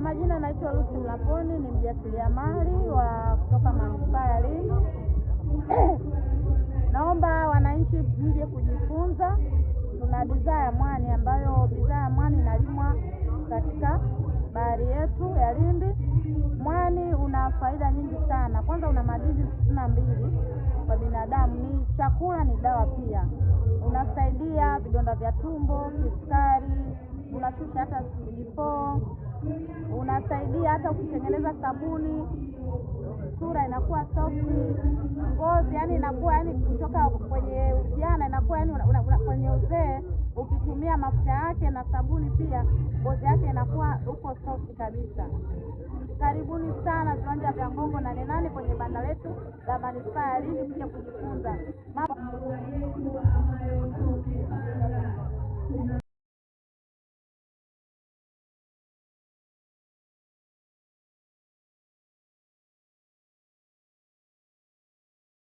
majina naitwa Lucy Mlaponi, ni mjasiriamali wa kutoka manispaa ya Lindi. Naomba wananchi mje kujifunza. Tuna bidhaa ya mwani ambayo bidhaa ya mwani inalimwa katika bahari yetu ya Lindi. Mwani una faida nyingi sana. Kwanza una madini 62 kwa binadamu, ni chakula, ni dawa pia. Unasaidia vidonda vya tumbo, kisukari, unashusha hata CD4, unasaidia hata ukitengeneza sabuni, sura inakuwa soft, ngozi yani inakuwa kutoka kwenye ujana inakuwa kwenye uzee, ukitumia mafuta yake na sabuni pia ngozi yake inakuwa uko soft kabisa. Karibuni sana viwanja vya Ngongo Nane kwenye banda letu la manispaa ya Lindi kuja kujifunza.